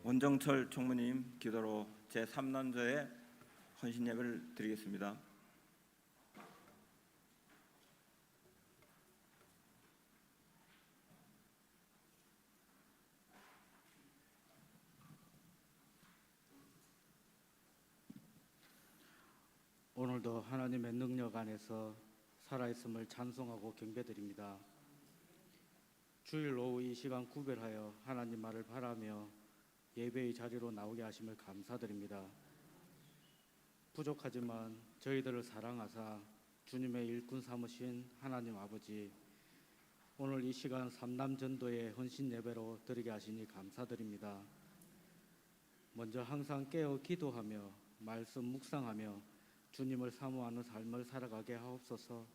원정철 총무님 기도로 제3난조의 헌신 예배를 드리겠습니다. 오늘도 하나님의 능력 안에서 살아있음을 찬송하고 경배드립니다. 주일 오후 이 시간 구별하여 하나님 말을 바라며 예배의 자리로 나오게 하심을 감사드립니다. 부족하지만 저희들을 사랑하사 주님의 일꾼 삼으신 하나님 아버지, 오늘 이 시간 삼남전도의 헌신 예배로 드리게 하시니 감사드립니다. 먼저 항상 깨어 기도하며 말씀 묵상하며 주님을 사모하는 삶을 살아가게 하옵소서.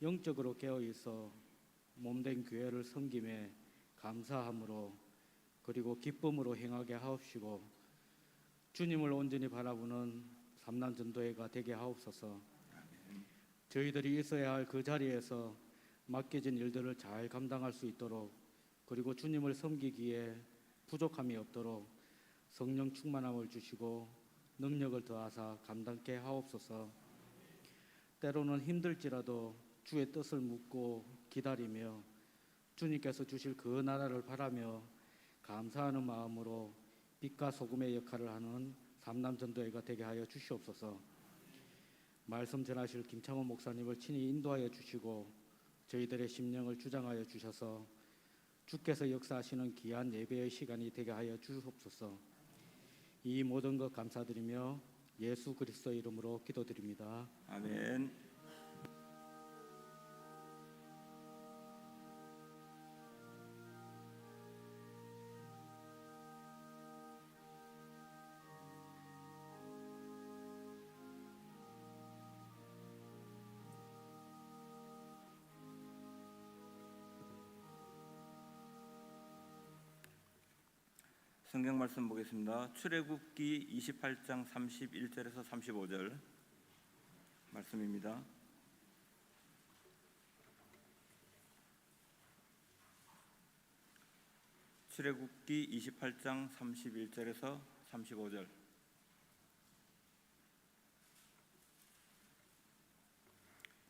영적으로 깨어 있어 몸된 교회를 섬김에 감사함으로 그리고 기쁨으로 행하게 하옵시고 주님을 온전히 바라보는 삼남전도회가 되게 하옵소서. 저희들이 있어야 할 그 자리에서 맡겨진 일들을 잘 감당할 수 있도록, 그리고 주님을 섬기기에 부족함이 없도록 성령 충만함을 주시고 능력을 더하사 감당케 하옵소서. 때로는 힘들지라도 주의 뜻을 묻고 기다리며 주님께서 주실 그 나라를 바라며 감사하는 마음으로 빛과 소금의 역할을 하는 삼남전도회가 되게 하여 주시옵소서. 말씀 전하실 김창원 목사님을 친히 인도하여 주시고 저희들의 심령을 주장하여 주셔서 주께서 역사하시는 귀한 예배의 시간이 되게 하여 주옵소서. 이 모든 것 감사드리며 예수 그리스도의 이름으로 기도드립니다. 아멘. 성경 말씀 보겠습니다. 출애굽기 28장 31절에서 35절 말씀입니다. 출애굽기 28장 31절에서 35절.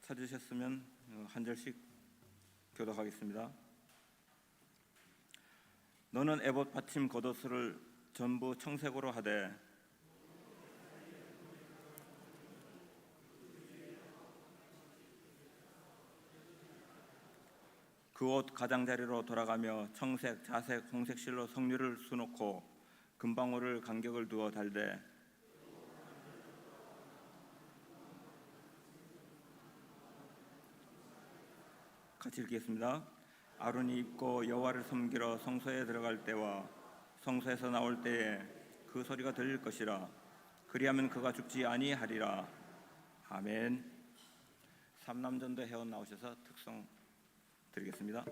찾으셨으면 한 절씩 교독하겠습니다. 너는 에봇 받침 겉옷을 전부 청색으로 하되 그 옷 가장자리로 돌아가며 청색, 자색, 홍색 실로 석류를 수놓고 금방울을 간격을 두어 달되 같이 읽겠습니다. 아론이 입고 여호와를 섬기러 성소에 들어갈 때와 성소에서 나올 때에 그 소리가 들릴 것이라. 그리하면 그가 죽지 아니하리라. 아멘. 삼남전도 회원 나오셔서 특성 드리겠습니다.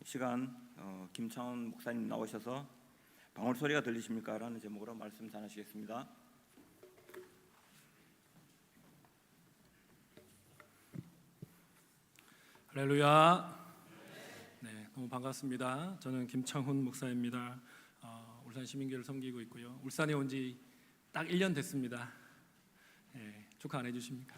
시간 김창훈 목사님 나오셔서 방울 소리가 들리십니까? 라는 제목으로 말씀 전하시겠습니다. 할렐루야. 네, 너무 반갑습니다. 저는 김창훈 목사입니다. 울산 시민교회를 섬기고 있고요. 울산에 온 지 딱 1년 됐습니다. 네, 축하 안 해주십니까?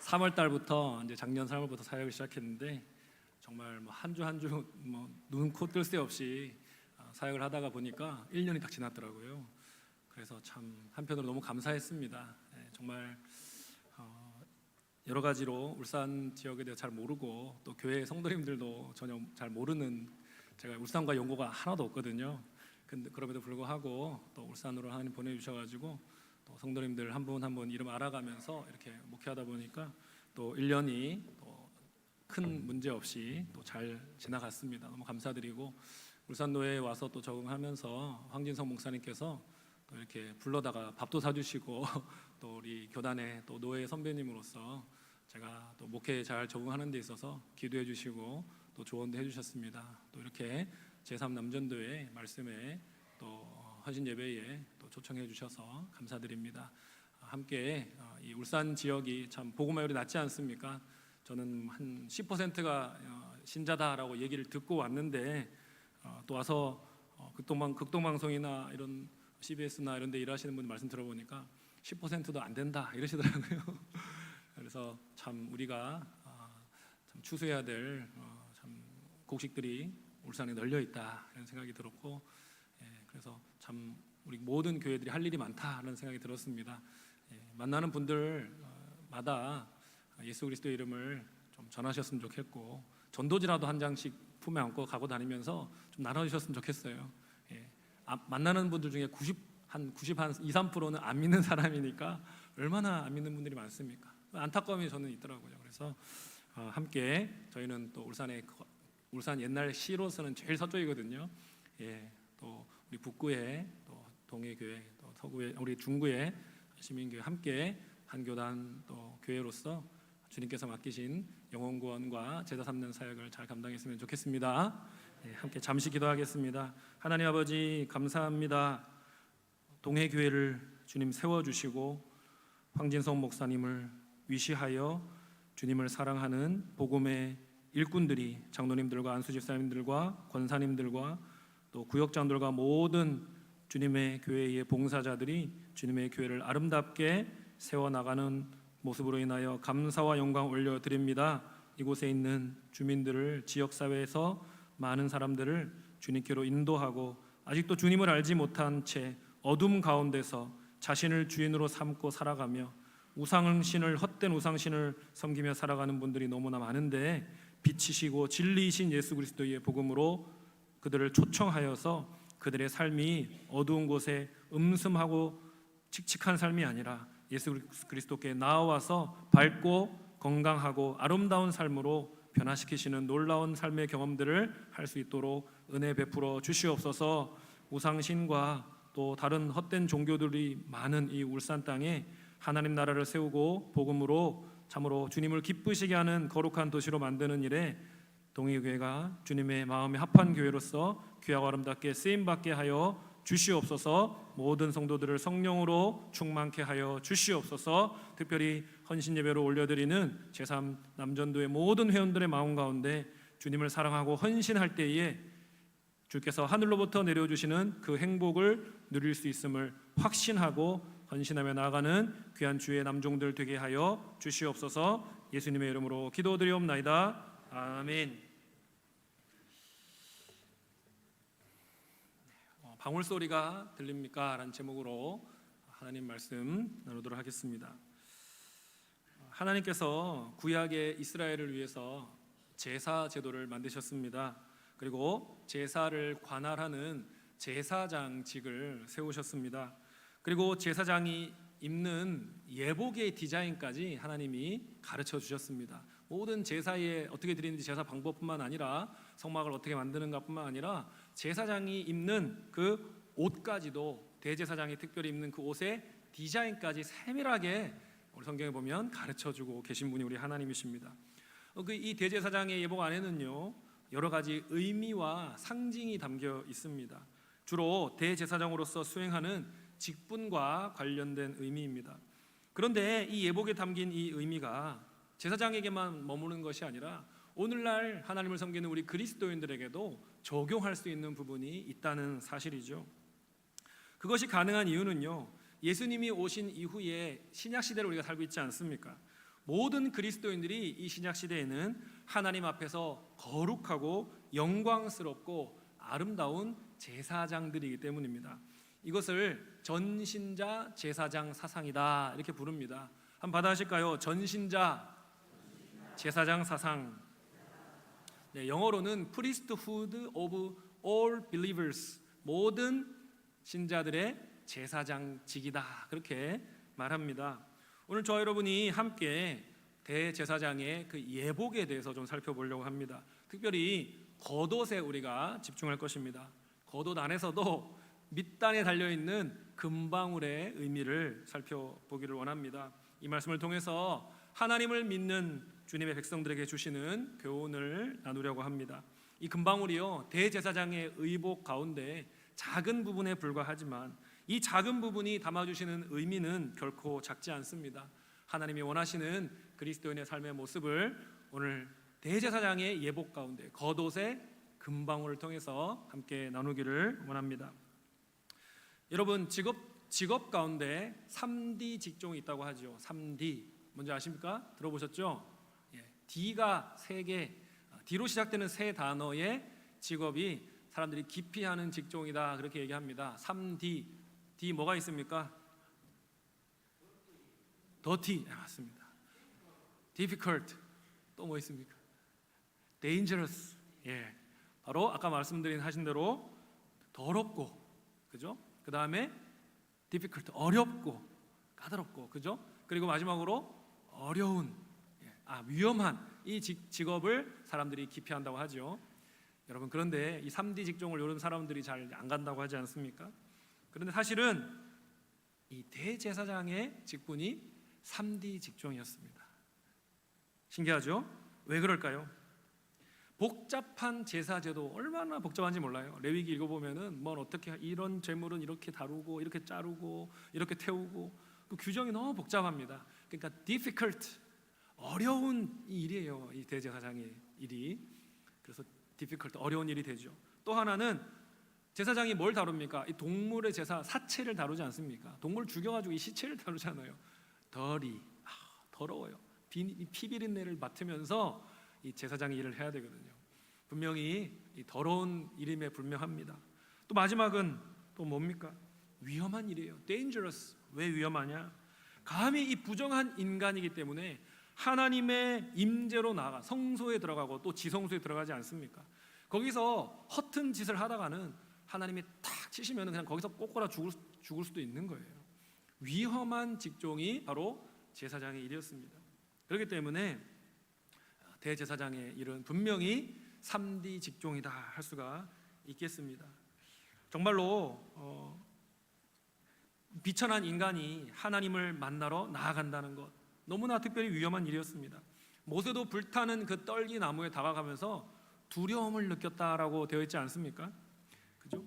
3월 달부터 이제 작년 3월부터 사역을 시작했는데 정말 뭐 한 주 한 주 뭐 눈 코 뜰 새 없이 사역을 하다가 보니까 1년이 딱 지났더라고요. 그래서 참 한편으로 너무 감사했습니다. 네, 정말 여러 가지로 울산 지역에 대해 잘 모르고 또 교회 성도님들도 전혀 잘 모르는, 제가 울산과 연고가 하나도 없거든요. 근데 그럼에도 불구하고 또 울산으로 하나님 보내주셔가지고 또 성도님들 한 분 한 분 이름 알아가면서 이렇게 목회하다 보니까 또 1년이 또 큰 문제 없이 또 잘 지나갔습니다. 너무 감사드리고, 울산 노예에 와서 또 적응하면서 황진성 목사님께서 또 이렇게 불러다가 밥도 사주시고 또 우리 교단의 또 노예 선배님으로서 제가 또 목회에 잘 적응하는 데 있어서 기도해 주시고 또 조언도 해주셨습니다. 또 이렇게 제3남전도회 말씀에 또 헌신 예배에 또 초청해 주셔서 감사드립니다. 함께 이 울산 지역이 참 복음화율이 낮지 않습니까? 저는 한 10%가 신자다라고 얘기를 듣고 왔는데 또 와서 극동방송이나 이런 CBS나 이런 데 일하시는 분 말씀 들어보니까 10%도 안 된다 이러시더라고요. 그래서 참 우리가 참 추수해야 될 참 곡식들이 울산에 널려 있다 이런 생각이 들었고, 그래서 참 우리 모든 교회들이 할 일이 많다라는 생각이 들었습니다. 만나는 분들마다 예수 그리스도의 이름을 좀 전하셨으면 좋겠고, 전도지라도 한 장씩 품에 안고 가고 다니면서 좀 나눠주셨으면 좋겠어요. 만나는 분들 중에 2~3%는 안 믿는 사람이니까 얼마나 안 믿는 분들이 많습니까? 안타까움이 저는 있더라고요. 그래서 함께 저희는 또 울산 옛날 시로서는 제일 서쪽이거든요. 또 우리 북구에 또 동해교회, 또 서구에 우리 중구에 시민교회 함께 한 교단 또 교회로서 주님께서 맡기신 영혼구원과 제자 삼는 사역을 잘 감당했으면 좋겠습니다. 함께 잠시 기도하겠습니다. 하나님 아버지 감사합니다. 동해교회를 주님 세워주시고 황진성 목사님을 위시하여 주님을 사랑하는 복음의 일꾼들이 장로님들과 안수집사님들과 권사님들과 또 구역장들과 모든 주님의 교회의 봉사자들이 주님의 교회를 아름답게 세워나가는 모습으로 인하여 감사와 영광 올려드립니다. 이곳에 있는 주민들을, 지역사회에서 많은 사람들을 주님께로 인도하고 아직도 주님을 알지 못한 채 어둠 가운데서 자신을 주인으로 삼고 살아가며 우상신을, 헛된 우상신을 섬기며 살아가는 분들이 너무나 많은데, 빛이시고 진리이신 예수 그리스도의 복음으로 그들을 초청하여서 그들의 삶이 어두운 곳에 음슴하고 칙칙한 삶이 아니라 예수 그리스도께 나아와서 밝고 건강하고 아름다운 삶으로 변화시키시는 놀라운 삶의 경험들을 할 수 있도록 은혜 베풀어 주시옵소서. 우상신과 또 다른 헛된 종교들이 많은 이 울산 땅에 하나님 나라를 세우고 복음으로 참으로 주님을 기쁘시게 하는 거룩한 도시로 만드는 일에 동해교회가 주님의 마음에 합한 교회로서 귀하고 아름답게 쓰임받게 하여 주시옵소서. 모든 성도들을 성령으로 충만케 하여 주시옵소서. 특별히 헌신 예배로 올려드리는 제3남전도의 모든 회원들의 마음 가운데 주님을 사랑하고 헌신할 때에 주께서 하늘로부터 내려주시는 그 행복을 누릴 수 있음을 확신하고 헌신하며 나아가는 귀한 주의 남종들 되게 하여 주시옵소서. 예수님의 이름으로 기도드리옵나이다. 아멘. 방울 소리가 들립니까? 라는 제목으로 하나님 말씀 나누도록 하겠습니다. 하나님께서 구약의 이스라엘을 위해서 제사 제도를 만드셨습니다. 그리고 제사를 관할하는 제사장직을 세우셨습니다. 그리고 제사장이 입는 예복의 디자인까지 하나님이 가르쳐 주셨습니다. 모든 제사에 어떻게 드리는지 제사 방법뿐만 아니라 성막을 어떻게 만드는가뿐만 아니라 제사장이 입는 그 옷까지도, 대제사장이 특별히 입는 그 옷의 디자인까지 세밀하게 우리 성경에 보면 가르쳐주고 계신 분이 우리 하나님이십니다. 이 대제사장의 예복 안에는요 여러 가지 의미와 상징이 담겨 있습니다. 주로 대제사장으로서 수행하는 직분과 관련된 의미입니다. 그런데 이 예복에 담긴 이 의미가 제사장에게만 머무는 것이 아니라 오늘날 하나님을 섬기는 우리 그리스도인들에게도 적용할 수 있는 부분이 있다는 사실이죠. 그것이 가능한 이유는요 예수님이 오신 이후에 신약시대를 우리가 살고 있지 않습니까? 모든 그리스도인들이 이 신약시대에는 하나님 앞에서 거룩하고 영광스럽고 아름다운 제사장들이기 때문입니다. 이것을 전신자 제사장 사상이다 이렇게 부릅니다. 한번 받아하실까요? 전신자 제사장 사상. 네, 영어로는 priesthood of all believers, 모든 신자들의 제사장직이다 그렇게 말합니다. 오늘 저와 여러분이 함께 대제사장의 그 예복에 대해서 좀 살펴보려고 합니다. 특별히 겉옷에 우리가 집중할 것입니다. 겉옷 안에서도 밑단에 달려있는 금방울의 의미를 살펴보기를 원합니다. 이 말씀을 통해서 하나님을 믿는 주님의 백성들에게 주시는 교훈을 나누려고 합니다. 이 금방울이요 대제사장의 의복 가운데 작은 부분에 불과하지만 이 작은 부분이 담아주시는 의미는 결코 작지 않습니다. 하나님이 원하시는 그리스도인의 삶의 모습을 오늘 대제사장의 예복 가운데 겉옷의 금방울을 통해서 함께 나누기를 원합니다. 여러분 직업 가운데 3D 직종이 있다고 하죠. 3D 뭔지 아십니까? 들어보셨죠? D가 3개, D로 시작되는 3단어의 직업이 사람들이 기피하는 직종이다 그렇게 얘기합니다. 3D, D 뭐가 있습니까? Dirty, 맞습니다. Difficult, 또 뭐 있습니까? Dangerous, 바로 아까 하신 대로 더럽고, 그죠? 그 다음에 difficult, 어렵고, 까다롭고, 그죠? 그리고 마지막으로 어려운, 위험한 이 직업을 사람들이 기피한다고 하죠. 여러분 그런데 이 3D 직종을 이런 사람들이 잘 안 간다고 하지 않습니까? 그런데 사실은 이 대제사장의 직분이 3D 직종이었습니다. 신기하죠? 왜 그럴까요? 복잡한 제사제도 얼마나 복잡한지 몰라요. 레위기 읽어보면은 어떻게 이런 제물은 이렇게 다루고 이렇게 자르고 이렇게 태우고 그 규정이 너무 복잡합니다. 그러니까 difficult, 어려운 이 일이에요. 이 대제사장의 일이. 그래서 difficult, 어려운 일이 되죠. 또 하나는 제사장이 뭘 다룹니까? 이 동물의 제사, 사체를 다루지 않습니까? 동물 죽여가지고 이 시체를 다루잖아요. 더러워요. 피 비린내를 맡으면서 이 제사장의 일을 해야 되거든요. 분명히 이 더러운 일임에 분명합니다. 또 마지막은 또 뭡니까? 위험한 일이에요. dangerous. 왜 위험하냐? 감히 이 부정한 인간이기 때문에 하나님의 임재로 나아가 성소에 들어가고 또 지성소에 들어가지 않습니까? 거기서 허튼 짓을 하다가는 하나님이 탁 치시면 그냥 거기서 꼬꼬라 죽을 수도 있는 거예요. 위험한 직종이 바로 제사장의 일이었습니다. 그렇기 때문에 대제사장의 일은 분명히 3D 직종이다 할 수가 있겠습니다. 정말로 비천한 인간이 하나님을 만나러 나아간다는 것, 너무나 특별히 위험한 일이었습니다. 모세도 불타는 그 떨기 나무에 다가가면서 두려움을 느꼈다라고 되어 있지 않습니까? 그죠?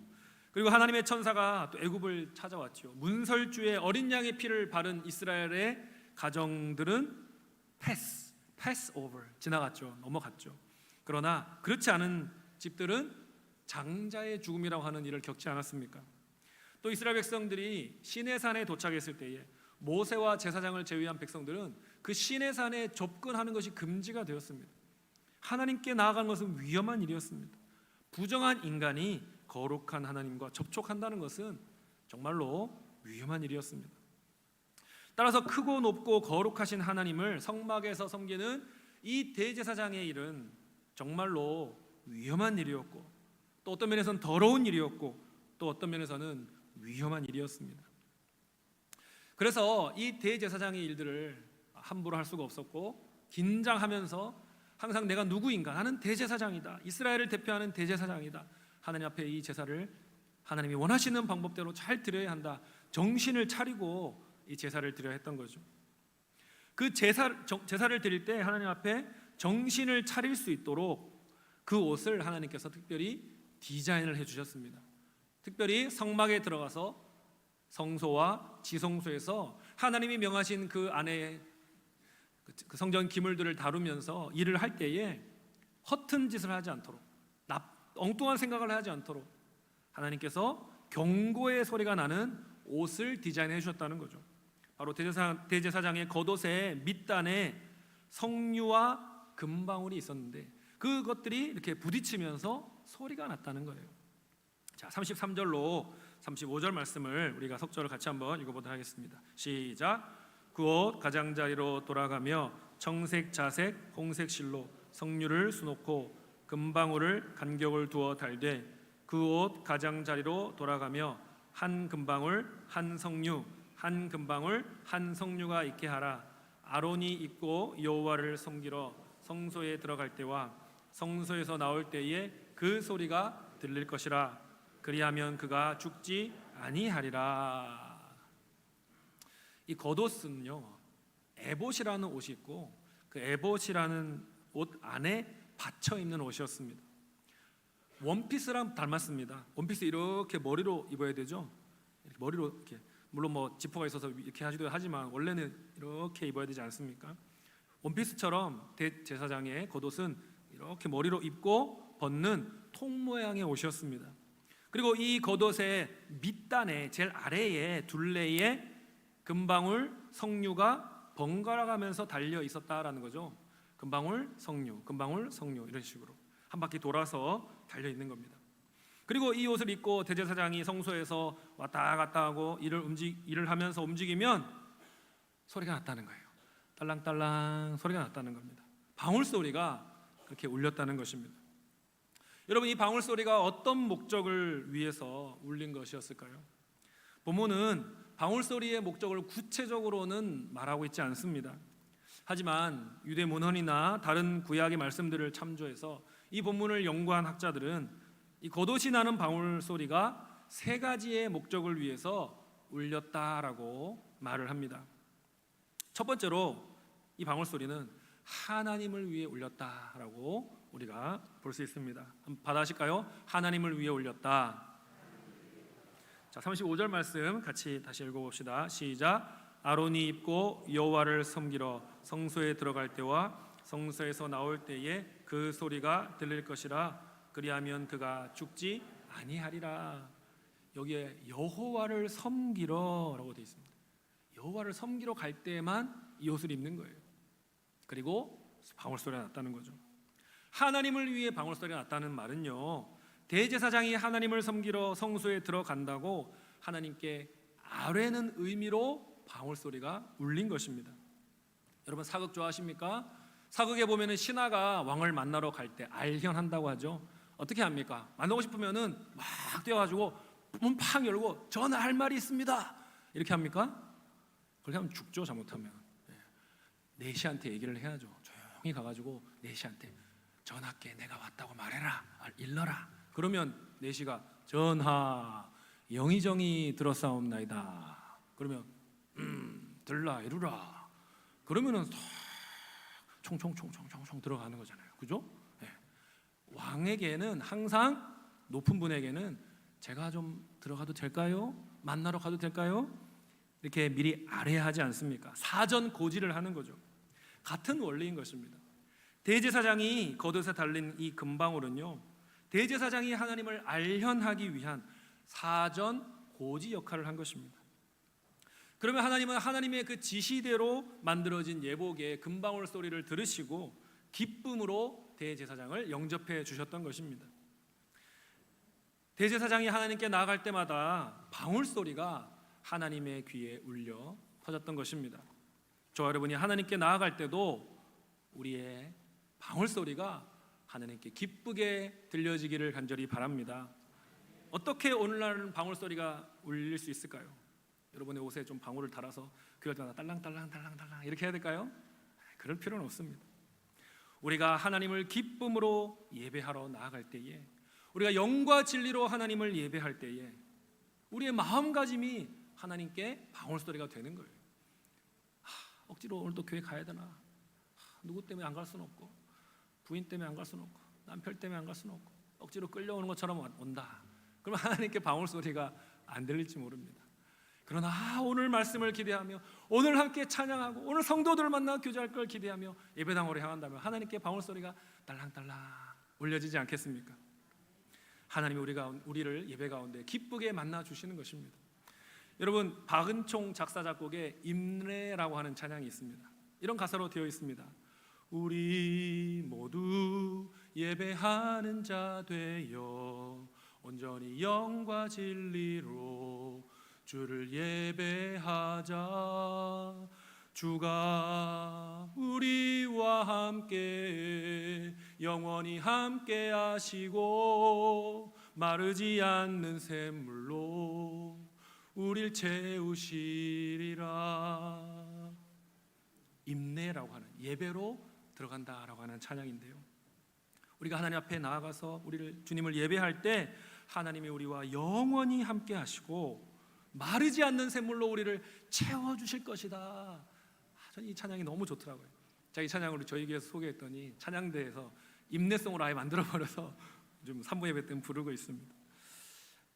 그리고 하나님의 천사가 또 애굽을 찾아왔죠. 문설주에 어린 양의 피를 바른 이스라엘의 가정들은 pass over, 지나갔죠. 넘어갔죠. 그러나 그렇지 않은 집들은 장자의 죽음이라고 하는 일을 겪지 않았습니까? 또 이스라엘 백성들이 시내산에 도착했을 때에 모세와 제사장을 제외한 백성들은 그 시내산에 접근하는 것이 금지가 되었습니다. 하나님께 나아가는 것은 위험한 일이었습니다. 부정한 인간이 거룩한 하나님과 접촉한다는 것은 정말로 위험한 일이었습니다. 따라서 크고 높고 거룩하신 하나님을 성막에서 섬기는 이 대제사장의 일은 정말로 위험한 일이었고, 또 어떤 면에서는 더러운 일이었고, 또 어떤 면에서는 위험한 일이었습니다. 그래서 이 대제사장의 일들을 함부로 할 수가 없었고, 긴장하면서 항상 내가 누구인가, 나는 대제사장이다, 이스라엘을 대표하는 대제사장이다, 하나님 앞에 이 제사를 하나님이 원하시는 방법대로 잘 드려야 한다, 정신을 차리고 이 제사를 드려야 했던 거죠. 그 제사를 드릴 때 하나님 앞에 정신을 차릴 수 있도록 그 옷을 하나님께서 특별히 디자인을 해주셨습니다. 특별히 성막에 들어가서 성소와 지성소에서 하나님이 명하신 그 안에 그 성전 기물들을 다루면서 일을 할 때에 허튼 짓을 하지 않도록, 엉뚱한 생각을 하지 않도록 하나님께서 경고의 소리가 나는 옷을 디자인해 주셨다는 거죠. 바로 대제사장의 겉옷의 밑단에 성류와 금방울이 있었는데 그것들이 이렇게 부딪히면서 소리가 났다는 거예요. 자, 33절로 35절 말씀을 우리가 석절을 같이 한번 읽어보도록 하겠습니다. 시작. 그 옷 가장자리로 돌아가며 청색, 자색, 홍색 실로 성류를 수놓고 금방울을 간격을 두어 달되 그 옷 가장자리로 돌아가며 한 금방울 한 성류 한 금방울 한 성류가 있게 하라. 아론이 입고 여호와를 섬기러 성소에 들어갈 때와 성소에서 나올 때에 그 소리가 들릴 것이라. 그리하면 그가 죽지 아니하리라. 이 겉옷은요, 에봇이라는 옷이 있고 그 에봇이라는 옷 안에 받쳐 입는 옷이었습니다. 원피스랑 닮았습니다. 원피스 이렇게 머리로 입어야 되죠. 이렇게 머리로 이렇게, 물론 뭐 지퍼가 있어서 이렇게 하기도 하지만 원래는 이렇게 입어야 되지 않습니까? 원피스처럼 대제사장의 겉옷은 이렇게 머리로 입고 벗는 통 모양의 옷이었습니다. 그리고 이 겉옷의 밑단에 제일 아래에 둘레에 금방울 성류가 번갈아 가면서 달려 있었다라는 거죠. 금방울 성류, 금방울 성류 이런 식으로 한 바퀴 돌아서 달려 있는 겁니다. 그리고 이 옷을 입고 대제사장이 성소에서 왔다 갔다 하고 일을 하면서 움직이면 소리가 났다는 거예요. 딸랑딸랑 소리가 났다는 겁니다. 방울 소리가 그렇게 울렸다는 것입니다. 여러분, 이 방울 소리가 어떤 목적을 위해서 울린 것이었을까요? 본문은 방울 소리의 목적을 구체적으로는 말하고 있지 않습니다. 하지만 유대 문헌이나 다른 구약의 말씀들을 참조해서 이 본문을 연구한 학자들은 이 겉옷이 나는 방울 소리가 세 가지의 목적을 위해서 울렸다라고 말을 합니다. 첫 번째로 이 방울 소리는 하나님을 위해 울렸다라고 우리가 볼 수 있습니다. 한번 받아하실까요? 하나님을 위해 울렸다. 자, 35절 말씀 같이 다시 읽어봅시다. 시작. 아론이 입고 여호와를 섬기러 성소에 들어갈 때와 성소에서 나올 때에 그 소리가 들릴 것이라. 그리하면 그가 죽지 아니하리라. 여기에 여호와를 섬기러라고 되어 있습니다. 여호와를 섬기러 갈 때만 이 옷을 입는 거예요. 그리고 방울 소리가 났다는 거죠. 하나님을 위해 방울 소리가 났다는 말은요, 대제사장이 하나님을 섬기러 성소에 들어간다고 하나님께 아뢰는 의미로 방울 소리가 울린 것입니다. 여러분, 사극 좋아하십니까? 사극에 보면은 신하가 왕을 만나러 갈 때 알견한다고 하죠. 어떻게 합니까? 만나고 싶으면은 막 뛰어가지고 문 팍 열고 전할 말이 있습니다 이렇게 합니까? 그렇게 하면 죽죠. 잘못하면. 내시한테 얘기를 해야죠. 조용히 가가지고 내시한테 전하께 내가 왔다고 말해라, 일러라. 그러면 내시가 전하 영의정이 들었사옵나이다. 그러면 들라 이루라. 그러면은 총총총총총 들어가는 거잖아요. 그죠? 네. 왕에게는 항상 높은 분에게는 제가 좀 들어가도 될까요? 만나러 가도 될까요? 이렇게 미리 아뢰하지 않습니까? 사전 고지를 하는 거죠. 같은 원리인 것입니다. 대제사장이 겉옷에 달린 이 금방울은요, 대제사장이 하나님을 알현하기 위한 사전 고지 역할을 한 것입니다. 그러면 하나님은 하나님의 그 지시대로 만들어진 예복의 금방울 소리를 들으시고 기쁨으로 대제사장을 영접해 주셨던 것입니다. 대제사장이 하나님께 나아갈 때마다 방울 소리가 하나님의 귀에 울려 퍼졌던 것입니다. 저와 여러분이 하나님께 나아갈 때도 우리의 방울 소리가 하나님께 기쁘게 들려지기를 간절히 바랍니다. 어떻게 오늘날은 방울 소리가 울릴 수 있을까요? 여러분의 옷에 좀 방울을 달아서 그럴 때마다 딸랑딸랑딸랑딸랑 이렇게 해야 될까요? 그럴 필요는 없습니다. 우리가 하나님을 기쁨으로 예배하러 나아갈 때에, 우리가 영과 진리로 하나님을 예배할 때에 우리의 마음가짐이 하나님께 방울 소리가 되는 거예요. 억지로 오늘 또 교회 가야 되나? 누구 때문에 안 갈 수는 없고, 부인 때문에 안 갈 수는 없고, 남편 때문에 안 갈 수는 없고, 억지로 끌려오는 것처럼 온다. 그러면 하나님께 방울 소리가 안 들릴지 모릅니다. 그러나 오늘 말씀을 기대하며 오늘 함께 찬양하고 오늘 성도들을 만나 교제할 걸 기대하며 예배당으로 향한다면 하나님께 방울 소리가 딸랑딸랑 울려지지 않겠습니까? 하나님이 우리를 예배 가운데 기쁘게 만나 주시는 것입니다. 여러분, 박은총 작사 작곡의 임례라고 하는 찬양이 있습니다. 이런 가사로 되어 있습니다. 우리 모두 예배하는 자 되어 온전히 영과 진리로 주를 예배하자. 주가 우리와 함께 영원히 함께 하시고 마르지 않는 샘물로 우릴 채우시리라. 임내라고 하는 예배로 들어간다라고 하는 찬양인데요, 우리가 하나님 앞에 나아가서 주님을 예배할 때 하나님이 우리와 영원히 함께 하시고 마르지 않는 샘물로 우리를 채워주실 것이다. 저는 이 찬양이 너무 좋더라고요. 자, 이 찬양을 저희 교회에서 소개했더니 찬양대에서 임내송으로 아예 만들어버려서 좀 산부 예배 때 부르고 있습니다.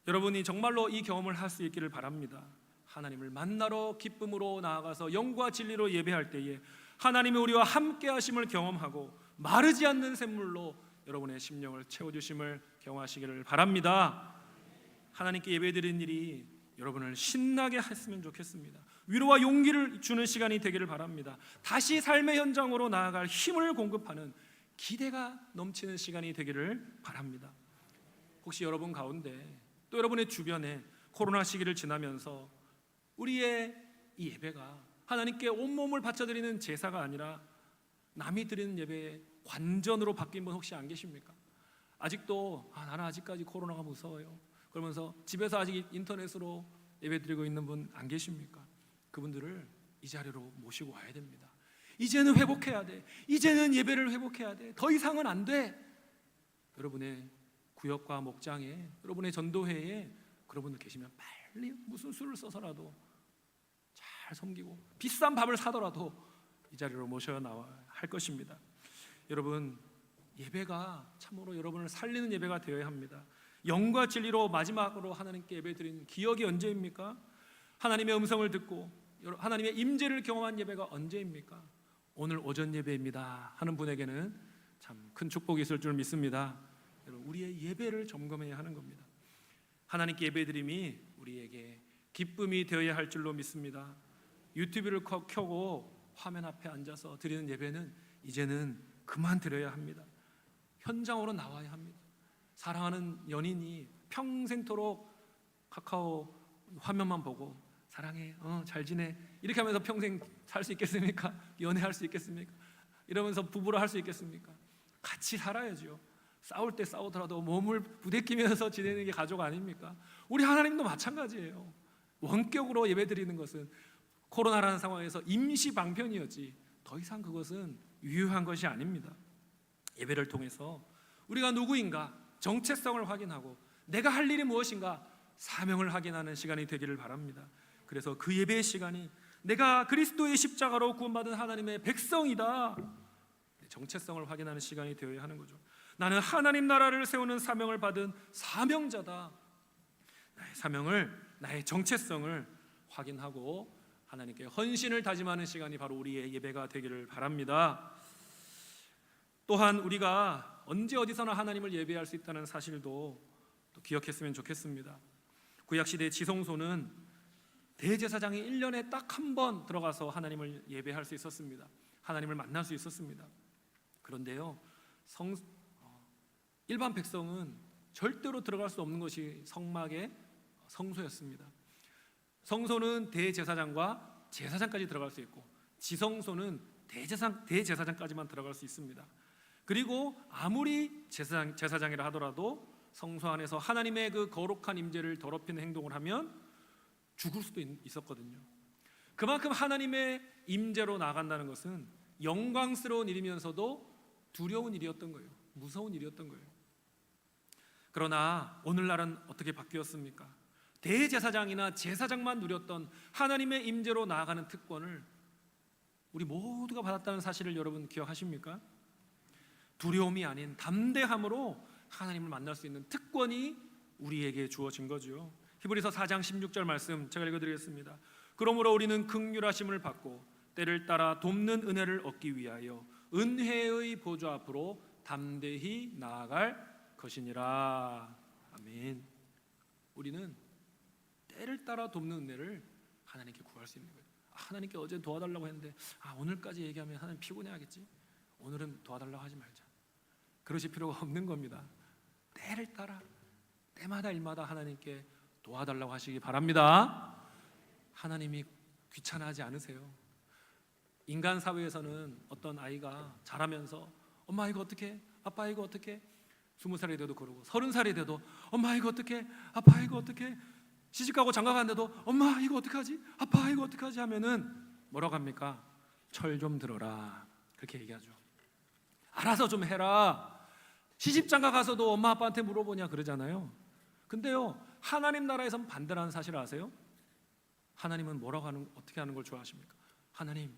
여러분이 정말로 이 경험을 할 수 있기를 바랍니다. 하나님을 만나러 기쁨으로 나아가서 영과 진리로 예배할 때에 하나님이 우리와 함께 하심을 경험하고 마르지 않는 샘물로 여러분의 심령을 채워주심을 경험하시기를 바랍니다. 하나님께 예배드리는 일이 여러분을 신나게 했으면 좋겠습니다. 위로와 용기를 주는 시간이 되기를 바랍니다. 다시 삶의 현장으로 나아갈 힘을 공급하는 기대가 넘치는 시간이 되기를 바랍니다. 혹시 여러분 가운데 또 여러분의 주변에 코로나 시기를 지나면서 우리의 이 예배가 하나님께 온몸을 바쳐드리는 제사가 아니라 남이 드리는 예배의 관전으로 바뀐 분 혹시 안 계십니까? 아직도 나는 아직까지 코로나가 무서워요 그러면서 집에서 아직 인터넷으로 예배드리고 있는 분 안 계십니까? 그분들을 이 자리로 모시고 와야 됩니다. 이제는 회복해야 돼. 이제는 예배를 회복해야 돼. 더 이상은 안 돼. 여러분의 구역과 목장에, 여러분의 전도회에 그런 분들 계시면 빨리 무슨 수를 써서라도 잘 섬기고 비싼 밥을 사더라도 이 자리로 모셔 나와야 할 것입니다. 여러분, 예배가 참으로 여러분을 살리는 예배가 되어야 합니다. 영과 진리로 마지막으로 하나님께 예배드리는 기억이 언제입니까? 하나님의 음성을 듣고 하나님의 임재를 경험한 예배가 언제입니까? 오늘 오전 예배입니다 하는 분에게는 참 큰 축복이 있을 줄 믿습니다. 여러분, 우리의 예배를 점검해야 하는 겁니다. 하나님께 예배드림이 우리에게 기쁨이 되어야 할 줄로 믿습니다. 유튜브를 켜고 화면 앞에 앉아서 드리는 예배는 이제는 그만 드려야 합니다. 현장으로 나와야 합니다. 사랑하는 연인이 평생토록 카카오 화면만 보고 사랑해, 잘 지내 이렇게 하면서 평생 살 수 있겠습니까? 연애할 수 있겠습니까? 이러면서 부부로 할 수 있겠습니까? 같이 살아야죠. 싸울 때 싸우더라도 몸을 부대끼면서 지내는 게 가족 아닙니까? 우리 하나님도 마찬가지예요. 원격으로 예배드리는 것은 코로나라는 상황에서 임시 방편이었지 더 이상 그것은 유효한 것이 아닙니다. 예배를 통해서 우리가 누구인가 정체성을 확인하고 내가 할 일이 무엇인가 사명을 확인하는 시간이 되기를 바랍니다. 그래서 그 예배의 시간이 내가 그리스도의 십자가로 구원받은 하나님의 백성이다, 정체성을 확인하는 시간이 되어야 하는 거죠. 나는 하나님 나라를 세우는 사명을 받은 사명자다. 나의 사명을, 나의 정체성을 확인하고 하나님께 헌신을 다짐하는 시간이 바로 우리의 예배가 되기를 바랍니다. 또한 우리가 언제 어디서나 하나님을 예배할 수 있다는 사실도 또 기억했으면 좋겠습니다. 구약시대 지성소는 대제사장이 1년에 딱 한 번 들어가서 하나님을 예배할 수 있었습니다. 하나님을 만날 수 있었습니다. 그런데요, 일반 백성은 절대로 들어갈 수 없는 것이 성막의 성소였습니다. 성소는 대제사장과 제사장까지 들어갈 수 있고 지성소는 대제사장까지만 들어갈 수 있습니다. 그리고 아무리 제사장이라 하더라도 성소 안에서 하나님의 그 거룩한 임재를 더럽히는 행동을 하면 죽을 수도 있었거든요. 그만큼 하나님의 임재로 나간다는 것은 영광스러운 일이면서도 두려운 일이었던 거예요. 무서운 일이었던 거예요. 그러나 오늘날은 어떻게 바뀌었습니까? 대제사장이나 제사장만 누렸던 하나님의 임재로 나아가는 특권을 우리 모두가 받았다는 사실을 여러분 기억하십니까? 두려움이 아닌 담대함으로 하나님을 만날 수 있는 특권이 우리에게 주어진 거죠. 히브리서 4장 16절 말씀 제가 읽어드리겠습니다. 그러므로 우리는 긍휼하심을 받고 때를 따라 돕는 은혜를 얻기 위하여 은혜의 보좌 앞으로 담대히 나아갈 것이니라. 아멘. 우리는 때를 따라 돕는 은혜를 하나님께 구할 수 있는 거예요. 하나님께 어제 도와달라고 했는데 오늘까지 얘기하면 하나님 피곤해하겠지. 오늘은 도와달라고 하지 말자. 그러실 필요가 없는 겁니다. 때를 따라 때마다 일마다 하나님께 도와달라고 하시기 바랍니다. 하나님이 귀찮아하지 않으세요. 인간 사회에서는 어떤 아이가 자라면서 엄마 이거 어떻게? 아빠 이거 어떻게? 20살이 돼도 그러고 30살이 돼도 엄마 이거 어떻게? 아빠 이거 어떻게? 시집가고 장가가는데도 엄마 이거 어떡하지? 아빠 이거 어떡하지? 하면은 뭐라고 합니까? 철 좀 들어라 그렇게 얘기하죠. 알아서 좀 해라. 시집장가 가서도 엄마 아빠한테 물어보냐 그러잖아요. 근데요 하나님 나라에선 반대라는 사실 아세요? 하나님은 어떻게 하는 걸 좋아하십니까? 하나님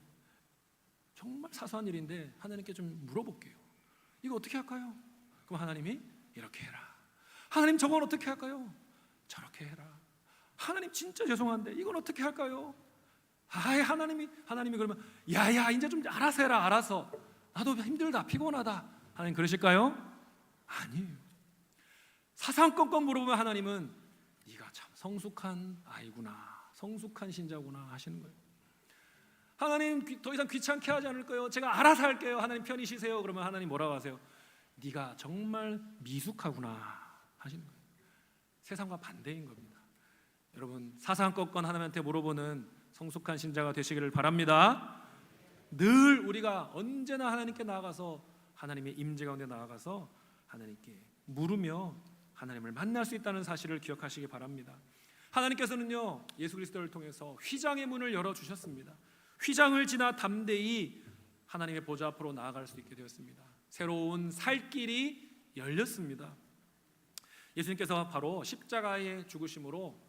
정말 사소한 일인데 하나님께 좀 물어볼게요. 이거 어떻게 할까요? 그럼 하나님이 이렇게 해라. 하나님 저건 어떻게 할까요? 저렇게 해라. 하나님 진짜 죄송한데 이건 어떻게 할까요? 하나님이 그러면 야야 이제 좀 알아서 해라. 알아서 나도 힘들다 피곤하다. 하나님 그러실까요? 아니에요. 사상건건 물어보면 하나님은 네가 참 성숙한 아이구나 성숙한 신자구나 하시는 거예요. 하나님 더 이상 귀찮게 하지 않을 거예요. 제가 알아서 할게요. 하나님 편히 쉬세요. 그러면 하나님 뭐라고 하세요? 네가 정말 미숙하구나 하시는 거예요. 세상과 반대인 겁니다. 여러분 사상건건 하나님한테 물어보는 성숙한 신자가 되시기를 바랍니다. 늘 우리가 언제나 하나님께 나아가서 하나님의 임재 가운데 나아가서 하나님께 물으며 하나님을 만날 수 있다는 사실을 기억하시기 바랍니다. 하나님께서는요 예수 그리스도를 통해서 휘장의 문을 열어주셨습니다. 휘장을 지나 담대히 하나님의 보좌 앞으로 나아갈 수 있게 되었습니다. 새로운 살 길이 열렸습니다. 예수님께서 바로 십자가의 죽으심으로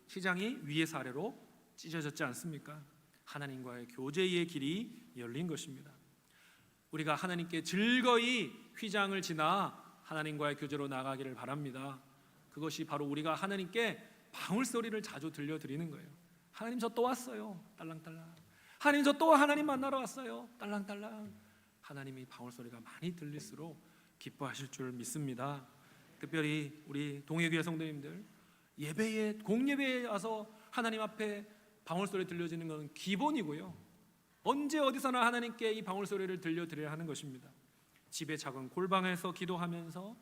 휘장이 위에서 아래로 찢어졌지 않습니까? 하나님과의 교제의 길이 열린 것입니다. 우리가 하나님께 즐거이 휘장을 지나 하나님과의 교제로 나가기를 바랍니다. 그것이 바로 우리가 하나님께 방울소리를 자주 들려드리는 거예요. 하나님 저 또 왔어요. 딸랑딸랑. 하나님 저 또 하나님 만나러 왔어요. 딸랑딸랑. 하나님이 방울소리가 많이 들릴수록 기뻐하실 줄 믿습니다. 특별히 우리 동해교회 성도님들 예배에 공예배에 와서 하나님 앞에 방울소리 들려지는 것은 기본이고요. 언제 어디서나 하나님께 이 방울소리를 들려드려야 하는 것입니다. 집의 작은 골방에서 기도하면서